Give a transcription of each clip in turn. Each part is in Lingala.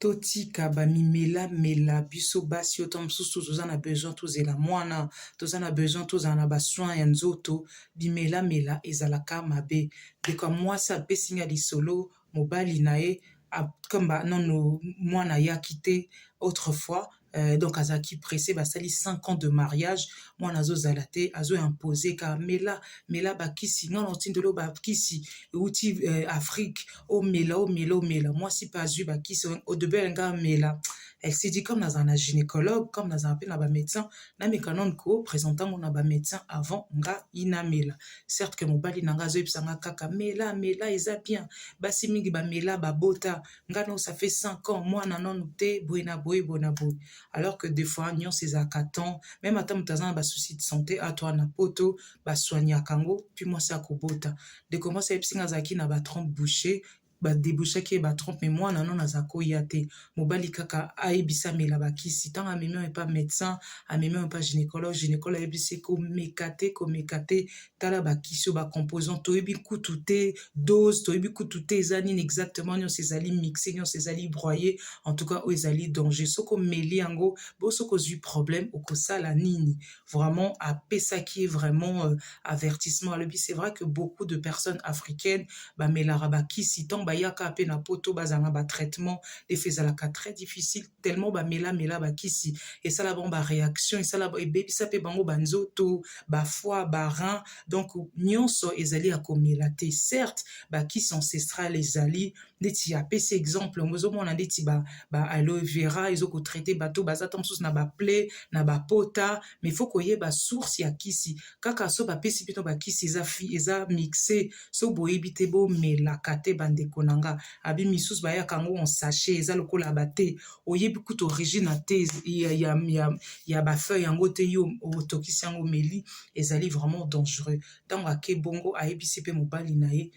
Totika bamimela mela biso basi oyo mosusu toza na besoin tozela mwana toza na besoin tozala na basoin ya nzoto bimela mela ezalaka mabe ndeko ya mwasi apesi nga lisolo mobali na ye comme nano mwana ayaki te autrefois donc azalaki pressé basali 5 ans de mariage mwana azozala te azoimpose ka mela bakisi nga na otindelo bakisi euti Afrique omela mwasi mpe azwi bakisi odebe alinga mela elle s'est dit comme naza na gynécologue comme naza mpe na bamédecin nameka none kopresente ngo na bamédecin avant nga inamela certes que mobali na nga azoyebisa nga kaka mela eza bien basi mingi bamela babota nga no ça fait 5 ans mwana nano te boye na boye alors que des fois nyonso ezalaka temps même ata moto aza na basouci de santé atwa na poto basoignaka ngo puis mwasi akobota ndeko mwasi ayebisi nga azalaki na batrompe bouché badebouchaki ye batrompe mais mwana no naza koya te mobali kaka ayebisa mela bakisi ntango amemi oyo epa médecin amemi oyo epa gynécologue ayebisi komeka te tala bakisi oyo bacomposant toyebi kutu te dose toyebi kutu te eza nini exactement nyonso ezali mixe nyonso ezali broye en tout cas oyo ezali danger soki omeli yango bo soki ozwi problème okosala nini vraiment apesaki vraiment avertissement alobi c'est vrai que beaucoup de personnes africaines bamelaka bakisi ntango bayaka mpe na poto bazala batraitement defa ezalaka très difficile tellement bamela bakisi esala bango baréaction ebebisa mpe bango banzoto bafoi barein donc nyonso ezali ya komela te certes bakisi ancestral ezali neti apesi exemple ozomona ndeti aloe vera ezokotraite bato baza ta mosusu na baple na bapota mais faut koyeba source ya kisi kaka so bapesi bino bakisi eza mixe so boyebi te bomelaka te bandeko na nga abi misusu bayaka yango en sachet eza lokola bate oyebi kutu origine te ya bafeuille yango te yo otokisi yango meli ezali vraiment dangereux ntango ake bongo ayebisi mpe mobali na ye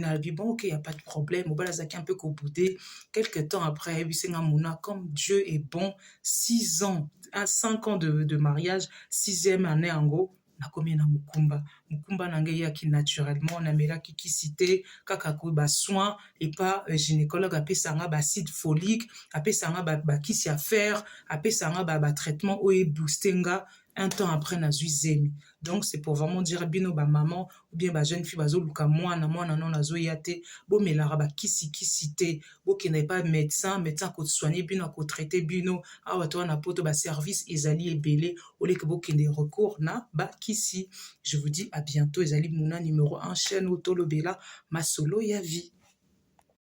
alobi bon ok ya pas de problème mobali azalaki un peu koboude quelque temps après ayebisi nga mona comme Dieu est bon 6 ans 5 ans de mariage 6e année yango nakomi na mokumba na ngai eyaki naturellement namelaki kisi te kaka koyeba soin epa gynécologue apesanga bacide folique apesanga bakisi ya fer apesanga batraitement oyo ebooste nga un temps après nazwi zemi donc c'est pour vraiment dire bino bamaman ou bien bajeune fille bazoluka mwana non azoya te bomelaka bakisi te bokenda epa médecin akosoigne bino akotraite bino awa to wana poto baservice ezali ebele oleke bokende recours na bakisi je vous dis à bientôt ezali mona numéro 1 chaîne otolobela masolo ya vie.